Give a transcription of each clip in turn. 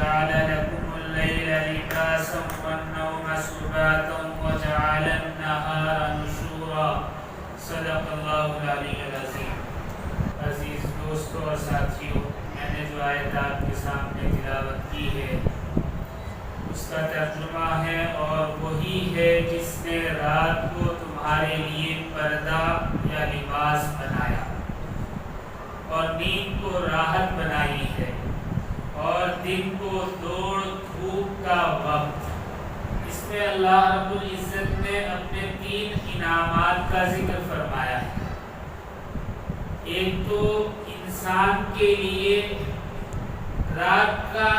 وجعل لكم الليل لباسا والنوم سباتا وجعل النهار نشورا صدق اللہ العلی العظیم۔ عزیز دوستوں اور ساتھیوں، میں نے جو آیت آپ کے سامنے تلاوت کی ہے اس کا ترجمہ ہے اور وہی ہے جس نے رات کو تمہارے لیے پردہ یا لباس بنایا اور نیند کو راحت بنائی ہے اور دن کو دوڑ دھوپ کا وقت۔ اس میں اللہ رب العزت نے اپنے 3 انعامات کا ذکر فرمایا ہے۔ ایک تو انسان کے لیے رات کا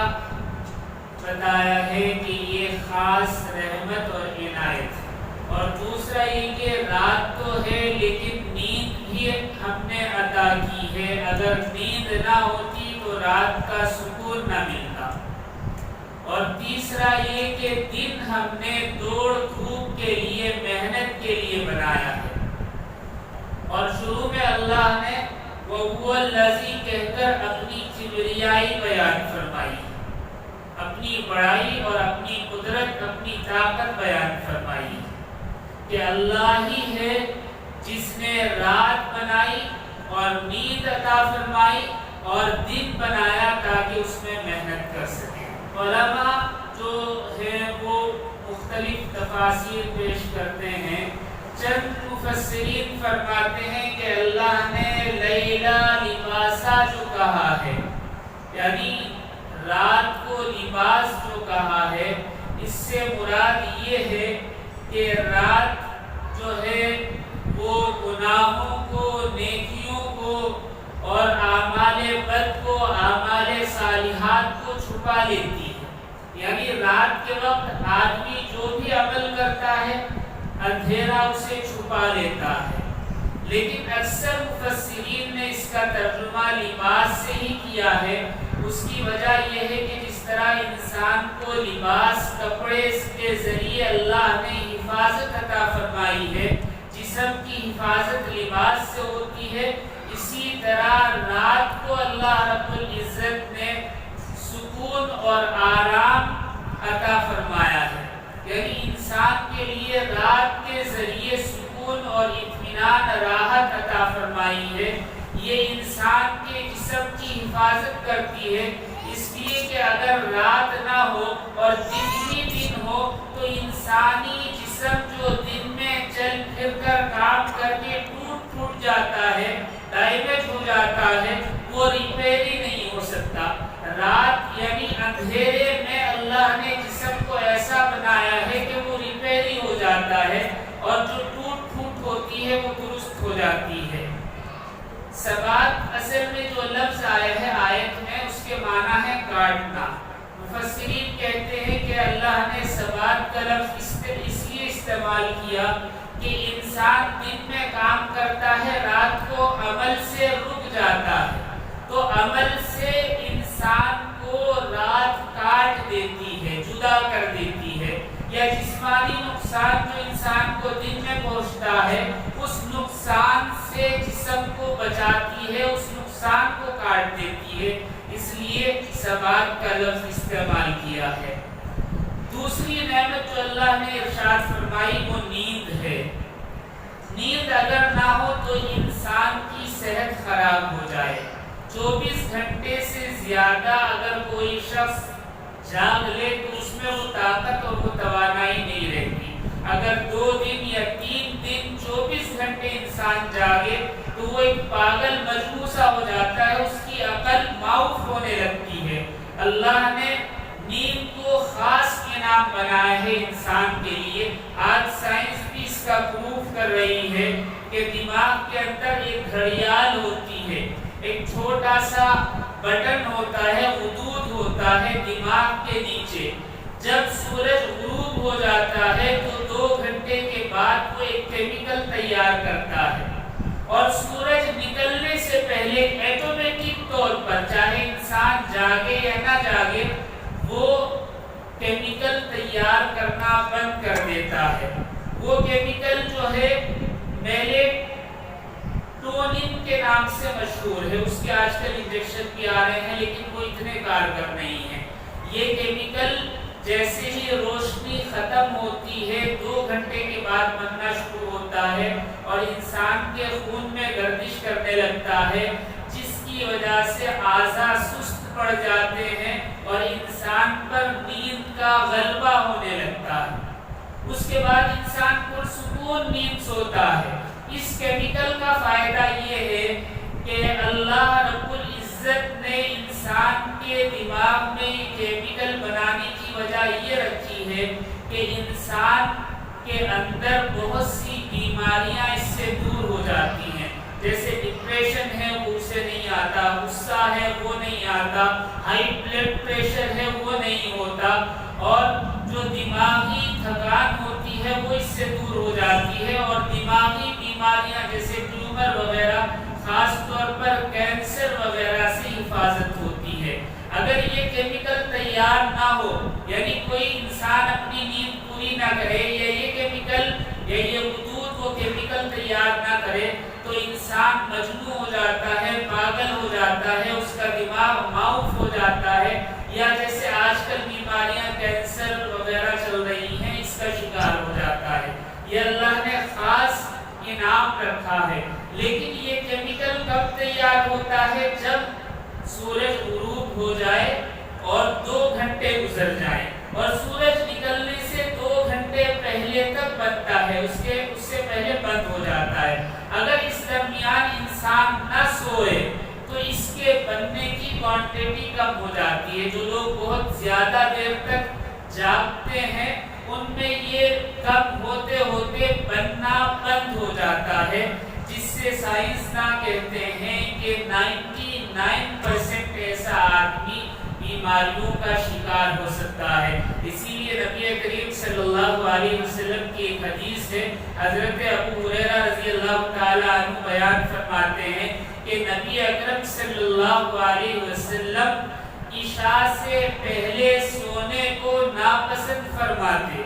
بتایا ہے کہ یہ خاص رحمت اور عنایت ہے، اور دوسرا یہ کہ رات تو ہے لیکن نیند بھی ہم نے عطا کی ہے۔ اگر نیند نہ ہوتی تو رات کا سکون نہ ملتا۔ اور تیسرا یہ کہ دن ہم نے دوڑ دھوپ کے لیے، محنت کے لیے بنایا ہے۔ اور شروع میں اللہ نے وَهُوَ الَّذِي کہہ کر اپنی کبریائی بیان فرمائی، اپنی بڑائی اور اپنی قدرت، اپنی طاقت بیان فرمائی کہ اللہ ہی ہے جس نے رات بنائی اور نیند عطا فرمائی اور دن بنایا تاکہ اس میں محنت کر سکیں۔ علماء جو ہیں وہ مختلف تفاسیر پیش کرتے ہیں۔ چند مفسرین فرماتے ہیں کہ اللہ نے لیلا لباسا جو کہا ہے، یعنی رات کو لباس جو کہا ہے، اس سے مراد یہ ہے کہ رات جو ہے وہ گناہوں کو، نیکیوں کو اور اعمال بد کو، اعمال صالحات کو چھپا لیتی ہے۔ یعنی رات کے وقت آدمی جو بھی عمل کرتا ہے اندھیرا اسے چھپا لیتا ہے، لیکن اکثر مفسرین نے اس کا ترجمہ لباس سے ہی کیا ہے۔ اس کی وجہ یہ ہے کہ جس طرح انسان کو لباس، کپڑے کے ذریعے اللہ نے حفاظت عطا فرمائی ہے، جسم کی حفاظت لباس سے ہوتی ہے، اسی طرح رات کو اللہ رب العزت نے سکون اور آرام عطا فرمایا ہے۔ یعنی انسان کے لیے رات کے ذریعے سکون اور اطمینان، راحت عطا فرمائی ہے۔ یہ انسان کے جسم کی حفاظت کرتی ہے، اس لیے کہ اگر رات نہ ہو اور دن ہی دن ہو تو انسانی جسم جو دن میں چل پھر کر کام کر کے ٹوٹ جاتا ہے، ڈیمیج ہو جاتا ہے، وہ ریپیئر ہی نہیں ہو سکتا۔ رات یعنی اندھیرے میں اللہ نے جسم کو ایسا بنایا ہے کہ وہ ریپیئر ہی ہو جاتا ہے اور جو ٹوٹ پھوٹ ہوتی ہے وہ درست ہو جاتی ہے۔ سبات اصل میں جو لفظ آیا ہے آیت میں، اس کے معنی ہے کاٹنا۔ مفسرین کہتے ہیں کہ اللہ نے سبات کا لفظ اس لیے استعمال کیا کہ انسان دن میں کام کرتا ہے، رات کو عمل سے رک جاتا ہے، تو عمل سے انسان کو رات کاٹ دیتی ہے، جدا کر دیتی ہے، یا جسمانی نقصان جو انسان کو دن میں پہنچتا ہے اس نقصان سے جسم کو بچاتی ہے، اس نقصان کو کاٹ دیتی ہے، اس لیے سبات کا لفظ استعمال کیا ہے۔ دوسری نعمت جو اللہ نے ارشاد فرمائی وہ نیند ہے۔ نیند اگر نہ ہو تو انسان کی صحت خراب ہو جائے۔ 24 گھنٹے سے زیادہ اگر کوئی شخص جاگ لے تو اس میں وہ طاقت اور وہ توانائی نہیں رہتی۔ اگر 2 دن یا 3 دن 24 گھنٹے انسان جاگے تو وہ ایک پاگل مجنون سا ہو جاتا ہے، اس کی عقل معاف ہونے لگتی ہے۔ اللہ نے نیند کو خاص انعام بنایا ہے انسان کے لیے۔ آج سائنس بھی اس کا پروف کر رہی ہے کہ دماغ کے اندر ایک گھڑیال ہوتی ہے، ایک چھوٹا سا بٹن ہوتا ہے، حدود ہوتا ہے دماغ کے نیچے۔ جب سورج غروب ہو جاتا ہے تو 2 گھنٹے کے بعد وہ ایک کیمیکل تیار کرتا ہے، اور سورج نکلنے سے پہلے ایٹومیٹک طور پر چاہے انسان جاگے یا نہ جاگے وہ کیمیکل تیار کرنا بند کر دیتا ہے۔ وہ کیمیکل جو ہے میلیٹونین کے نام سے مشہور ہے، اس کے آج کل انجیکشن بھی آ رہے ہیں لیکن وہ اتنے کارگر نہیں ہیں۔ یہ کیمیکل جیسے ہی روشنی ختم ہوتی ہے 2 گھنٹے کے بعد بننا شروع ہوتا ہے اور انسان کے خون میں گردش کرنے لگتا ہے، جس کی وجہ سے اعضاء سست پڑ جاتے ہیں اور انسان پر نیند کا غلبہ ہونے لگتا ہے۔ اس کے بعد انسان پرسکون نیند سوتا ہے۔ اس کیمیکل کا فائدہ یہ ہے کہ اللہ رب العزت نے انسان کے دماغ میں یہ کیمیکل بنانے کی وجہ یہ رکھی ہے کہ انسان کے اندر بہت سی بیماریاں اس سے دور ہو جاتی ہیں، جیسے ڈپریشن ہے وہ اسے نہیں آتا، غصہ ہے وہ نہیں آتا، ہائی بلڈ پریشر ہے وہ نہیں ہوتا، اور جو دماغی تھکان ہوتی ہے وہ اس سے دور ہو جاتی ہے، اور دماغی بیماریاں جیسے ٹیومر وغیرہ خاص طور پر کینسر وغیرہ سے حفاظت ہوتی ہے۔ اگر یہ کیمیکل تیار نہ ہو، یعنی کوئی انسان اپنی نیند پوری نہ کرے یا یہ کیمیکل یا یہ وجود وہ کیمیکل تیار نہ کرے تو انسان مجنون ہو جاتا ہے، پاگل ہو جاتا ہے، اس کا دماغ معاف ہو جاتا ہے، یا جیسے آج کل بیماریاں کینسر وغیرہ چل رہی ہیں اس کا شکار ہو جاتا ہے۔ یہ اللہ نے خاص انعام رکھا ہے۔ لیکن یہ کیمیکل کب تیار ہوتا ہے؟ جب سورج غروب ہو جائے اور 2 گھنٹے گزر جائیں، اور سورج نکلنے سے 2 گھنٹے پہلے تک بنتا ہے، اس سے پہلے بند ہو جاتا ہے۔ اگر اس درمیان انسان نہ سوئے تو اس کے بننے کی کوانٹٹی کم ہو جاتی ہے۔ جو لوگ بہت زیادہ دیر تک جاگتے ہیں ان میں یہ کم ہوتے ہوتے بننا بند ہو جاتا ہے، جس سے سائنسداں کہتے ہیں کہ 99% ایسا آدمی بیماریوں کا شکار ہو سکتا ہے۔ اسی لیے نبی کریم صلی اللہ علیہ وسلم کی ایک حدیث ہے، حضرت ابو ہریرہ رضی اللہ تعالی عنہ بیان فرماتے ہیں کہ نبی اکرم صلی اللہ علیہ وسلم عشاء سے پہلے سونے کو ناپسند فرماتے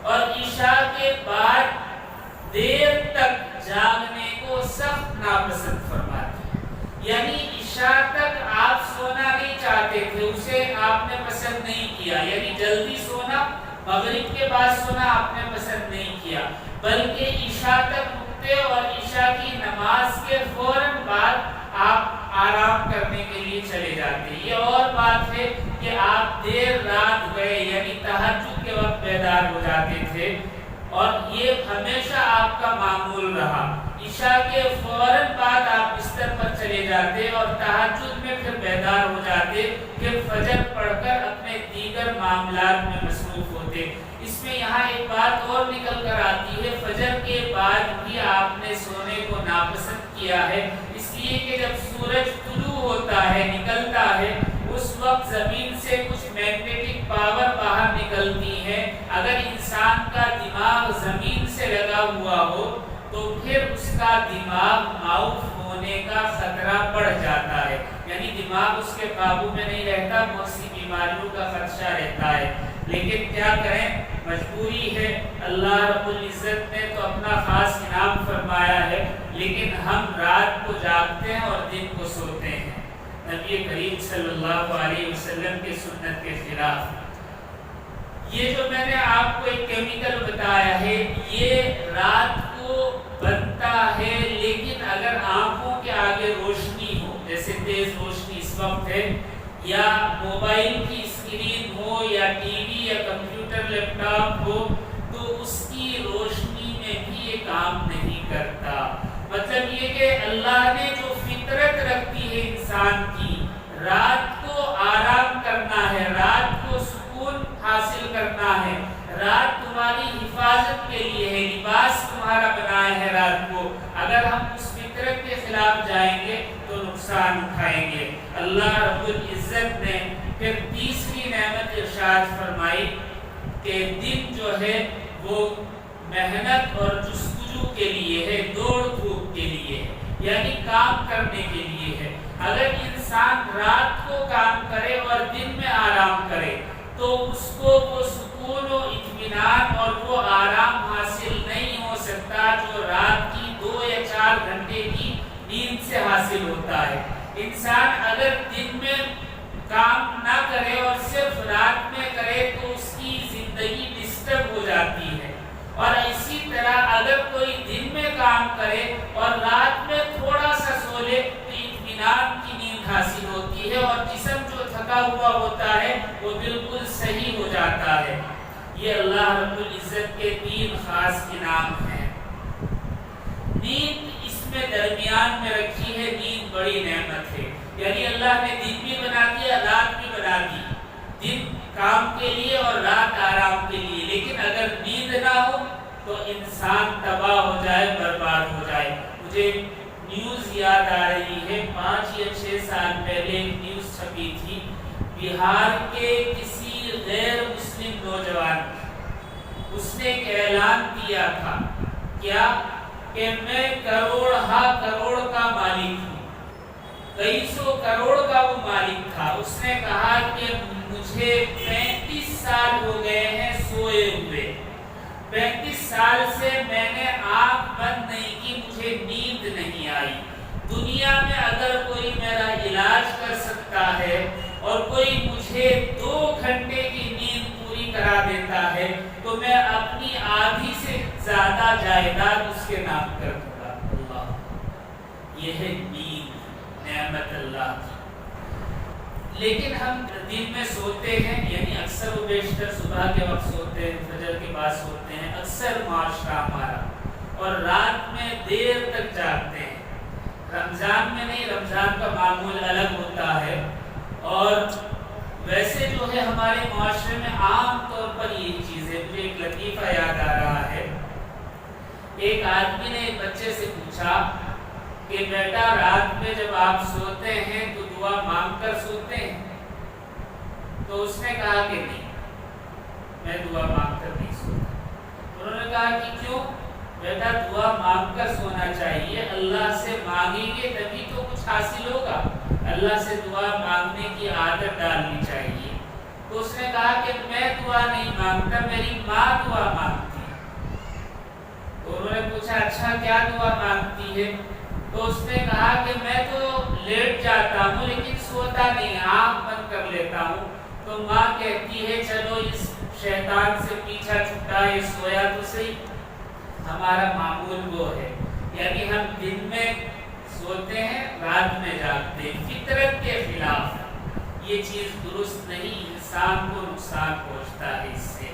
اور عشاء کے بعد دیر تک جاگنے کو سخت ناپسند فرماتے۔ یعنی عشاء تک آپ سونا نہیں چاہتے تھے، اسے آپ نے پسند نہیں کیا، یعنی جلدی سونا، مغرب کے بعد سونا آپ نے پسند نہیں کیا، بلکہ عشاء تک رکتے اور عشاء کی نماز کے فوراً بعد آپ آرام کرنے کے لیے چلے جاتے۔ یہ اور بات ہے کہ آپ دیر رات گئے یعنی تہجد کے وقت بیدار ہو جاتے تھے، اور یہ ہمیشہ آپ کا معمول رہا۔ عشاء کے فوراً بعد آپ بستر پر چلے جاتے اور تہجد میں پھر بیدار ہو جاتے، پھر فجر پڑھ کر اپنے دیگر معاملات میں مصروف ہوتے۔ اس میں یہاں ایک بات اور نکل کر آتی ہے، فجر کے بعد بھی آپ نے سونے کو ناپسند کیا ہے، اس لیے کہ جب سورج طلوع ہوتا ہے، نکلتا ہے، اس وقت زمین سے کچھ میگنیٹک پاور باہر نکلتی ہے۔ اگر انسان کا دماغ زمین سے لگا ہوا ہو تو پھر اس کا دماغ معاف ہونے کا خطرہ بڑھ جاتا ہے، یعنی دماغ اس کے قابو میں نہیں رہتا، بہت سی بیماریوں کا خدشہ رہتا ہے۔ لیکن کیا کریں، مجبوری ہے، اللہ رب العزت نے تو اپنا خاص انعام فرمایا ہے، لیکن ہم رات کو جاگتے ہیں اور دن کو سوتے ہیں، نبی کریم صلی اللہ علیہ وسلم کے سنت کے خلاف۔ یہ جو میں نے آپ کو ایک کیمیکل بتایا ہے، یہ رات کو بنتا ہے، لیکن اگر آنکھوں کے آگے روشنی ہو، جیسے تیز روشنی اس وقت ہے، یا موبائل کی اسکرین ہو، یا ٹی وی یا کمپیوٹر لیپ ٹاپ ہو، تو اس کی روشنی میں بھی یہ کام نہیں کرتا۔ مطلب یہ کہ اللہ نے جو فطرت رکھی ہے انسان کی، رات کو آرام کرنا ہے، رات کو سکون حاصل کرنا ہے، رات تمہاری حفاظت کے لیے ہے، لباس تمہارا بنایا ہے رات کو، اگر ہم اس فطرت کے خلاف جائیں گے تو نقصان اٹھائیں گے۔ اللہ رب العزت نے پھر تیسری نعمت ارشاد فرمائی کہ دن جو ہے وہ محنت اور جستجو کے لیے ہے، دوڑ دھوپ کے لیے ہے، یعنی کام کرنے کے لیے ہے۔ اگر انسان رات کو کام کرے اور دن میں آرام کرے تو اس کو وہ سکون و اطمینان اور وہ آرام حاصل نہیں ہو سکتا جو رات کی 2 یا 4 گھنٹے کی نیند سے حاصل ہوتا ہے۔ انسان اگر دن میں کام نہ کرے اور صرف رات کام کرے اور رات میں تھوڑا سا سو لے تو اطمینان کی نیند حاصل ہوتی ہے اور جسم جو تھکا ہوا ہوتا ہے وہ بالکل صحیح ہو جاتا ہے۔ یہ اللہ رب العزت کے 3 خاص انعام ہیں۔ نیند اس میں درمیان میں رکھی ہے، نیند بڑی نعمت ہے، یعنی اللہ نے دن بھی بنا دیا، رات بھی بنا دی، دن کام کے لیے اور رات آرام کے لیے، لیکن اگر نیند نہ ہو تو انسان تباہ ہو جائے، برباد ہو جائے۔ مجھے نیوز یاد آ رہی ہے، 5 یا 6 سال پہلے ایک نیوز چھپی تھی، بہار کے کسی غیر مسلم نوجوان، اس نے ایک اعلان کیا تھا، کیا کہ میں کروڑ کا مالک ہوں، کئی سو کروڑ کا وہ مالک تھا۔ اس نے کہا کہ مجھے 35 سال ہو گئے ہیں سوئے ہوئے، 35 سال سے میں نے آنکھ بند نہیں کی، مجھے نیند نہیں آئی۔ دنیا میں اگر کوئی میرا علاج کر سکتا ہے اور کوئی مجھے 2 گھنٹے کی نیند پوری کرا دیتا ہے تو میں اپنی آدھی سے زیادہ جائیداد اس کے نام کر دوں گا۔ اللہ، یہ ہے نیند، نعمت اللہ کی۔ لیکن ہم دن میں سوتے ہیں، یعنی اکثر و بیشتر صبح کے وقت سوتے ہیں، فجر کے بعد سوتے ہیں، اکثر معاشرہ ہمارا، اور رات میں دیر تک جاگتے ہیں۔ رمضان میں نہیں، رمضان کا معمول الگ ہوتا ہے، اور ویسے جو ہے ہمارے معاشرے میں عام طور پر یہ چیز ہے۔ مجھے ایک لطیفہ یاد آ رہا ہے، ایک آدمی نے ایک بچے سے پوچھا کہ بیٹا رات میں جب آپ سوتے ہیں تو دعا مانگ کر سوتے ہیں؟ تو اس نے کہا کہ نہیں، میں دعا مانگ کر نہیں سوتا۔ انہوں نے کہا کہ کیوں؟ بیٹا دعا مانگ کر سونا چاہیے، اللہ سے مانگیں گے تبھی تو کچھ حاصل ہوگا، اللہ سے دعا مانگنے کی عادت ڈالنی چاہیے۔ تو اس نے کہا کہ میں دعا نہیں مانگتا، میری ماں دعا مانگتی ہے۔ تو انہوں نے پوچھا اچھا کیا دعا مانگتی ہے؟ تو اس نے کہا کہ میں تو لیٹ جاتا ہوں لیکن سوتا نہیں، آنکھ بند کر لیتا ہوں، تو ماں کہتی ہے چلو اس شیطان سے پیچھا چھٹا، یہ سویا تو صحیح۔ ہمارا معمول وہ ہے، یعنی ہم دن میں سوتے ہیں، رات میں جاگتے ہیں، فطرت کے خلاف۔ یہ چیز درست نہیں، انسان کو نقصان پہنچتا ہے اس سے۔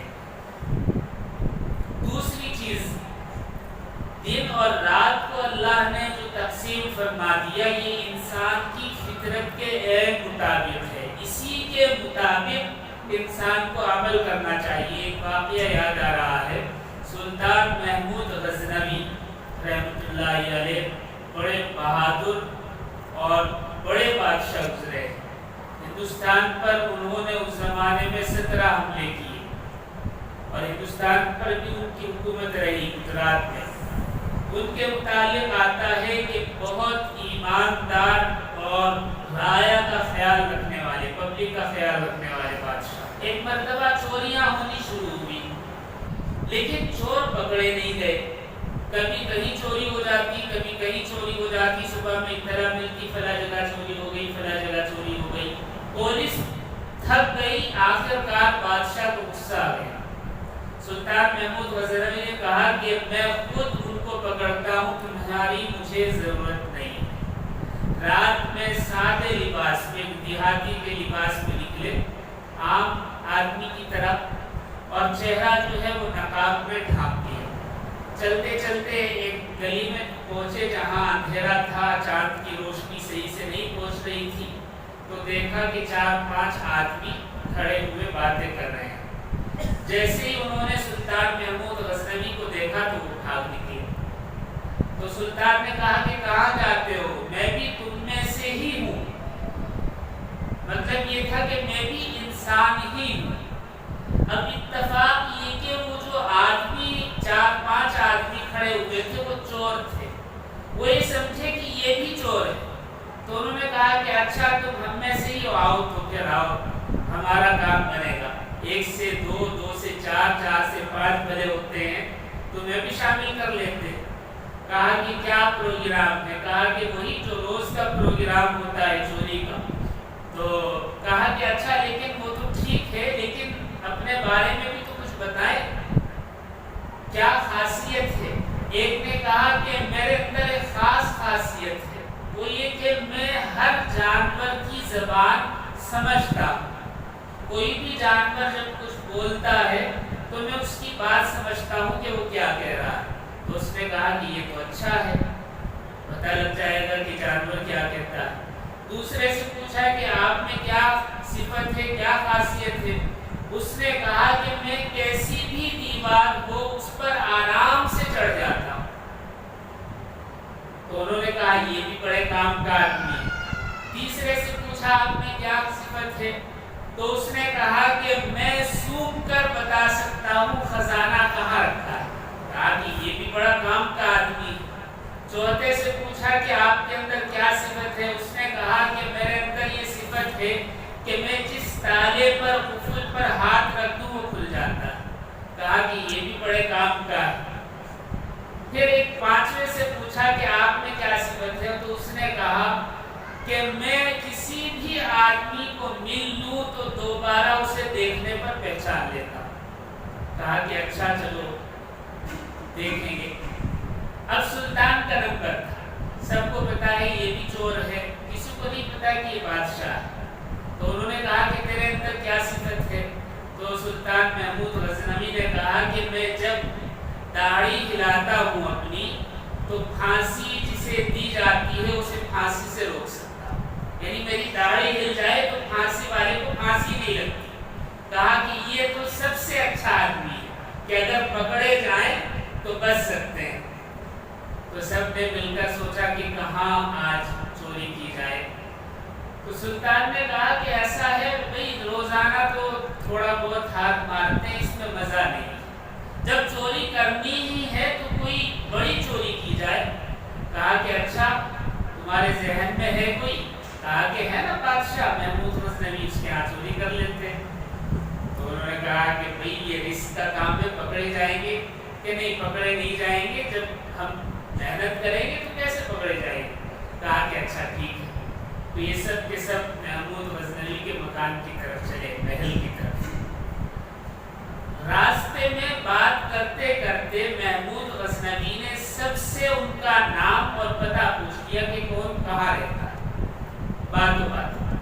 دوسری چیز، دن اور رات کو اللہ نے جو تقسیم فرما دیا، یہ انسان کی فطرت کے عین مطابق ہے، اسی کے مطابق انسان کو عمل کرنا چاہیے۔ ایک واقعہ یاد آ رہا ہے، سلطان محمود غزنوی رحمۃ اللہ علیہ بڑے بہادر اور بڑے بادشاہ گزرے۔ ہندوستان پر انہوں نے اس زمانے میں 17 حملے کیے، اور ہندوستان پر بھی ان کی حکومت رہی گجرات میں۔ ان کے متعلق آتا ہے کہ بہت ایماندار اور رعایا کا خیال رکھنے والے، پبلک کا خیال رکھنے والے بادشاہ۔ ایک مرتبہ چوریاں ہونی شروع ہوئی، لیکن چور پکڑے نہیں گئے، کبھی کہیں چوری ہو جاتی، کبھی کہیں چوری ہو جاتی، صبح میں اطلاع ملتی فلاں جگہ چوری ہو گئی، فلاں جگہ چوری ہو گئی۔ پولیس تھک گئی، آخرکار بادشاہ کو غصہ آ گیا۔ سلطان محمود غزنوی نے کہا کہ میں خود ان کو پکڑتا ہوں، تمہاری مجھے ضرورت نہیں۔ رات میں سادے لباس میں، دیہاتی کے لباس میں نکلے، عام آدمی کی طرح، اور چہرہ جو ہے وہ نقاب میں ڈھانپ دیا۔ چلتے چلتے ایک گلی میں پہنچے جہاں اندھیرا تھا، چاند کی روشنی صحیح سے نہیں پہنچ رہی تھی، تو دیکھا کہ 4-5 آدمی کھڑے ہوئے باتیں کر رہے ہیں۔ جیسے ہی انہوں نے سلطان محمود غزنوی کو دیکھا تو وہ بھاگ نکلے۔ تو سلطان نے کہا کہ کہاں جاتے ہو؟ میں بھی تم میں سے ہی ہوں۔ مطلب یہ تھا کہ میں بھی انسان ہی ہوں۔ اب اتفاق یہ کہ وہ جو آدمی 4-5 آدمی کھڑے ہوئے تھے وہ چور تھے، وہ یہ سمجھے کہ یہ بھی چور ہے۔ تو انہوں نے کہا کہ اچھا تم ہم میں سے ہی آؤ، تو پھر آؤ، ہمارا کام بنے گا۔ 1 سے 2، 2 سے 4، 4 سے 5 بڑے ہوتے ہیں، تمہیں بھی شامل کر لیتے۔ کہا کہ کیا پروگرام ہے؟ کہا کہ وہی جو روز کا پروگرام ہوتا ہے چوری کا۔ تو کہا کہ اچھا لیکن وہ تو ٹھیک ہے، لیکن اپنے بارے میں بھی تو کچھ بتائیں، کیا خاصیت ہے؟ ایک نے کہا کہ میرے اندر ایک خاص خاصیت ہے، وہ یہ کہ میں ہر جانور کی زبان سمجھتا ہوں۔ کوئی بھی جانور جب کچھ بولتا ہے تو میں اس کی بات سمجھتا ہوں کہ وہ کیا کہہ رہا ہے۔ تو اس نے کہا کہ یہ تو اچھا ہے، پتہ لگ جائے گا کہ جانور کیا کہتا ہے۔ دوسرے سے پوچھا کہ آپ میں کیا صفت ہے، کیا خاصیت ہے؟ اس نے کہا کہ میں کیسی بھی دیوار ہو اس پر آرام سے چڑھ جاتا ہوں۔ تو انہوں نے کہا یہ بھی بڑے کام کا آدمی ہے۔ تیسرے سے پوچھا آپ میں کیا صفت ہے؟ تو اس نے کہا کہ میں سونگھ کر بتا سکتا ہوں خزانہ کہاں رکھا ہے۔ کہا کہ یہ بھی بڑا کام کا آدمی ہے۔ چوتھے سے پوچھا کہ آپ کے اندر کیا صفت ہے؟ اس نے کہا کہ میرے اندر یہ صفت ہے کہ میں جس تالے پر قفل پر ہاتھ رکھ دوں وہ کھل جاتا ہے۔ کہا کہ یہ بھی بڑے کام کا ہے۔ پھر ایک پانچویں سے پوچھا کہ آپ میں کیا صفت ہے؟ تو اس نے کہا کہ میں کسی بھی آدمی کو مل لوں تو دوبارہ اسے دیکھنے پر پہچان لیتا ہوں۔ کہا کہ اچھا چلو دیکھیں گے۔ اب سلطان کا نمبر تھا، سب کو پتا ہے یہ بھی چور ہے، کسی کو نہیں پتا کہ یہ بادشاہ ہے۔ تو انہوں نے کہا کہ تیرے اندر کیا صفت ہے؟ تو سلطان محمود غزنوی نے کہا کہ میں جب داڑھی ہلاتا ہوں اپنی تو پھانسی جسے دی جاتی ہے اسے پھانسی سے روک سکتا ہوں، یعنی میری داڑھی ہل جائے تو پھانسی والے کو پھانسی نہیں لگتی۔ کہا کہ یہ تو سب سے اچھا آدمی ہے کہ اگر پکڑے جائیں تو بچ سکتے ہیں۔ تو سب نے مل کر سوچا کہ کہاں آج چوری کی جائے۔ تو سلطان نے کہا کہ ایسا ہے بھئی روزانہ تو تھوڑا بہت ہاتھ مارتے ہیں، اس میں مزہ نہیں، جب چوری کرنی ہی ہے تو کوئی بڑی چوری کی جائے۔ کہا کہ اچھا تمہارے ذہن میں ہے کوئی؟ کہا کہ ہے نا بادشاہ محمود غزنوی، اس کے ہاں چوری کر لیتے ہیں۔ تو انہوں نے کہا کہ بھئی یہ رسک کا کام ہے، پکڑے جائیں گے کہ نہیں؟ پکڑے نہیں جائیں گے، جب ہم محنت کریں گے تو کیسے پکڑے جائیں گے؟ کہا کہ اچھا ٹھیک ہے۔ تو یہ سب کے سب محمود غزنوی کے مکان کی طرف چلے، محل کی طرف۔ راستے میں بات کرتے کرتے محمود غزنوی نے سب سے ان کا نام اور پتہ پوچھ لیا کہ کون کہاں رہتا ہے۔ باتوں باتوں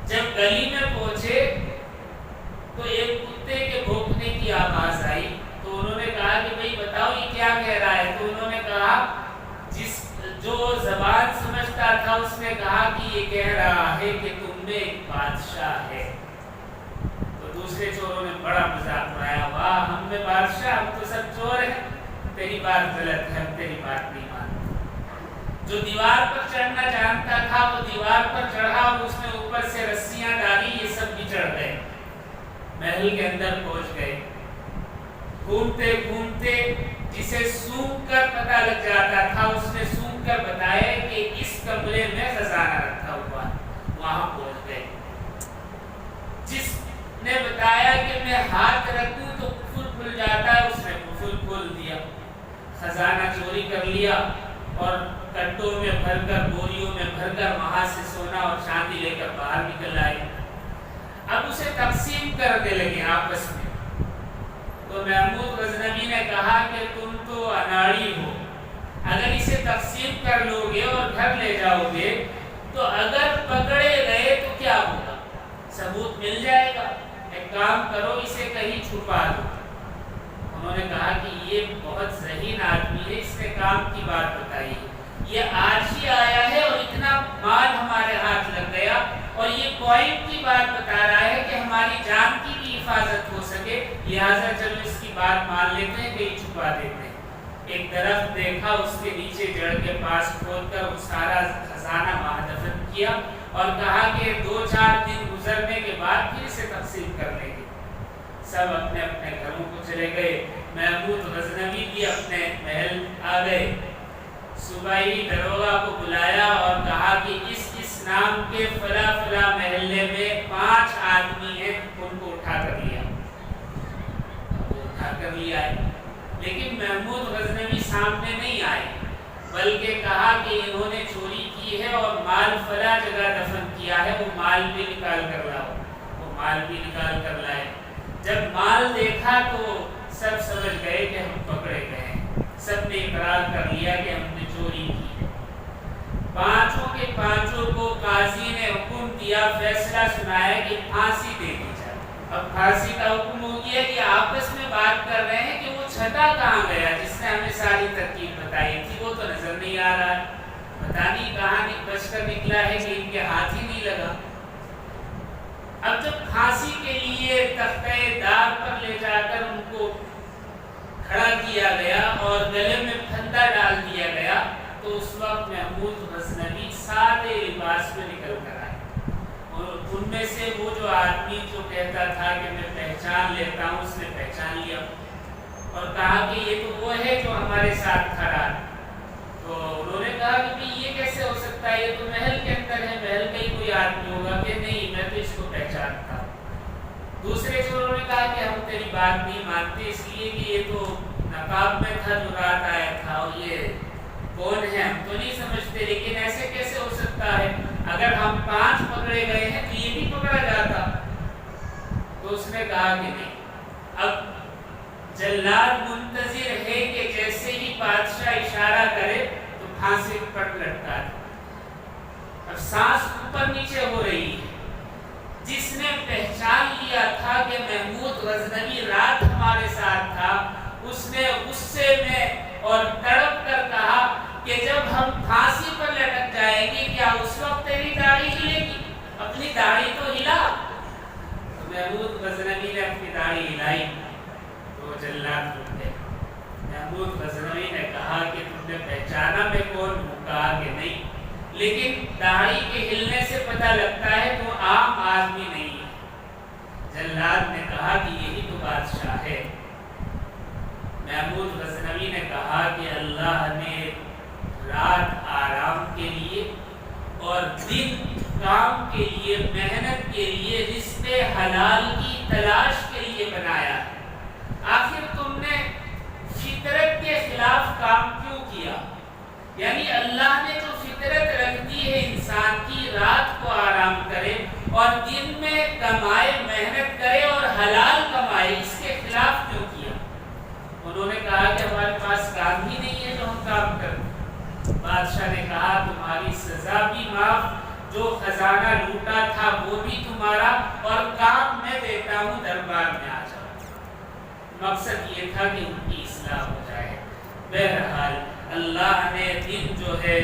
جب گلی میں پہنچے تو ایک کتے کے بھونکنے کی آواز آئی۔ تو انہوں نے کہا کہ بھئی بتاؤ یہ کیا کہہ رہا ہے؟ تو انہوں نے کہا جو زبان سمجھتا تھا اس نے کہا کہ یہ کہہ رہا ہے کہ تم میں ایک بادشاہ ہے۔ تو دوسرے چوروں نے بڑا مذاق اڑایا، واہ ہم میں بادشاہ، ہم تو سب چور ہیں، تیری بات غلط ہے، ہم تیری بات نہیں مانتے۔ جو دیوار پر چڑھنا جانتا تھا وہ دیوار پر چڑھا اور اس نے اوپر سے رسیاں ڈالی، یہ سب بھی چڑھ گئے، محل کے اندر پہنچ گئے۔ گھومتے گھومتے جسے سونگ کر پتہ لگ جاتا تھا اس نے سونگ کر بتایا کہ اس کمرے میں خزانہ رکھا ہوا، وہاں پہنچ گئے۔ جس نے بتایا کہ میں ہاتھ رکھ دوں تو قفل کھل جاتا ہے، اس نے قفل کھول دیا، خزانہ چوری کر لیا اور کٹوں میں بھر کر، بوریوں میں بھر کر وہاں سے سونا اور چاندی لے کر باہر نکل آئے۔ اب اسے تقسیم کرنے لگے آپس میں۔ تو محمود غزنوی نے کہا کہ تم تو اناڑی ہو، اگر اسے تقسیم کر لو گے اور گھر لے جاؤ گے تو اگر پکڑے گئے تو کیا ہوگا؟ ثبوت مل جائے گا، ایک کام کرو اسے کہیں چھپا دو۔ انہوں نے کہا کہ یہ بہت ذہین آدمی ہے، اس نے کام کی بات بتائی، یہ آج ہی آیا ہے اور اتنا مال ہمارے ہاتھ لگ گیا اور یہ پوائنٹ کی بات بتا رہا ہے کہ ہماری جان کی بھی حفاظت ہو سکے، لہٰذا چلو اس کی بات مان لیتے ہیں، کہیں چھپا دیتے ہیں۔ ایک درخت دیکھا، اس کے نیچے جڑ کے پاس کھود کر وہ سارا خزانہ وہاں دفن کیا اور کہا کہ 2-4 دن گزرنے کے بعد پھر اسے تقسیم کر لیں گے۔ سب اپنے اپنے گھروں کو چلے گئے، محمود غزنوی بھی اپنے محل آ گئے۔ صبح ہی دروغہ کو بلایا اور کہا کہ اس نام کے فلاں فلاں محلے میں 5 آدمی ہیں، ان کو اٹھا کر لیا۔ وہ اٹھا کر لیا ہے، لیکن محمود غزنوی سامنے نہیں آئے، بلکہ کہا کہ انہوں نے چوری کی ہے اور مال فلاں جگہ دفن کیا ہے، وہ مال بھی نکال کر لاؤ۔ وہ مال بھی نکال کر لائے۔ جب مال دیکھا تو سب سمجھ گئے کہ ہم پکڑے گئے ہیں۔ فیصلہ سنایا کہ پھانسی دے دی جائے۔ اب پھانسی کا حکم ہو گیا کہ آپس میں بات کر رہے ہیں کہ وہ چھٹا کہاں گیا جس نے ہمیں ساری ترکیب بتائی تھی، وہ تو نظر نہیں آ رہا ہے، پتہ نہیں کہاں بچ کر نکلا ہے کہ ان کے ہاتھ ہی نہیں لگا۔ اب جب پھانسی کے لیے تختہ دار پر لے جا کر ان کو کھڑا کیا گیا اور گلے میں پھندا ڈال دیا گیا تو اس وقت محمود غزنوی سادے لباس میں نکل کر آئے، اور ان میں سے وہ جو آدمی جو کہتا تھا کہ میں پہچان لیتا ہوں، اس نے پہچان لیا اور کہا کہ یہ تو وہ ہے جو ہمارے ساتھ کھڑا ہے۔ تو انہوں نے کہا کہ یہ کیسے ہو سکتا ہے، یہ تو محل کے اندر ہے، محل کا ہی کوئی آدمی ہوگا، کہ نہیں میں تو اس کو پہچانتا ہوں۔ دوسرے چوروں نے کہا کہ ہم تیری بات نہیں مانتے اس لیے کہ یہ تو نقاب میں تھا جو رات آیا تھا، اور یہ کون ہے ہم تو نہیں سمجھتے، لیکن ایسے کیسے ہو سکتا ہے، اگر ہم 5 پکڑے گئے ہیں تو یہ بھی پکڑا جاتا۔ تو اس نے کہا کہ نہیں۔ اب جلاد منتظر ہے کہ جیسے ہی بادشاہ اشارہ کرے تو پھانسی پر لٹکا دے۔ اب سانس اوپر نیچے ہو رہی ہے۔ جس نے پہچان لیا تھا کہ محمود غزنوی رات ہمارے ساتھ تھا، اس نے غصے میں اور تڑپ کر کہا کہ جب ہم پھانسی پر لٹک جائیں گے کیا اس وقت تیری داڑھی ہلے گی؟ اپنی داڑھی تو ہلا۔ محمود غزنوی نے اپنی داڑھی ہلائی تو جلاد رک گئے۔ محمود غزنوی نے کہا کہ تم نے پہچانا میں کون ہوں؟ کہا کہ نہیں، لیکن داڑھی کے ہلنے سے پتہ لگتا ہے تو عام آدمی نہیں ہے۔ جلاد نے کہا کہ یہی تو بادشاہ ہے۔ محمود غزنوی نے کہا کہ اللہ نے رات آرام کے لیے اور دن کام کے لیے، محنت کے لیے، رزق حلال کی تلاش کے لیے بنایا ہے۔ آخر تم نے فطرت کے خلاف کام کیوں کیا؟ یعنی اللہ نے جو فطرت رکھ دی ہے انسان کی، رات کو آرام کرے اور دن میں کمائے، محنت کرے اور حلال کمائے، اس کے خلاف کیوں کیا؟ انہوں نے کہا کہ ہمارے پاس کام ہی نہیں ہے جو ہم کام کریں۔ بادشاہ نے کہا تمہاری سزا بھی معاف، جو خزانہ لوٹا تھا وہ بھی تمہارا، اور کام میں دیتا ہوں، دربار میں آ جاؤ۔ مقصد یہ تھا کہ ان کی اصلاح ہو جائے۔ بہرحال اللہ نے دن جو ہے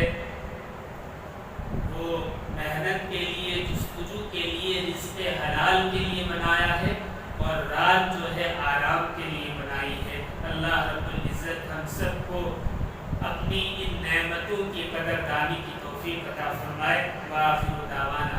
وہ محنت کے لیے، جستجو کے لیے، رزق حلال کے لیے بنایا ہے، اور رات جو ہے آرام کے لیے بنائی ہے۔ اللہ رب العزت ہم سب کو اپنی ان نعمتوں کی قدردانی کی توفیق عطا فرمائے۔ وآخر دعوانا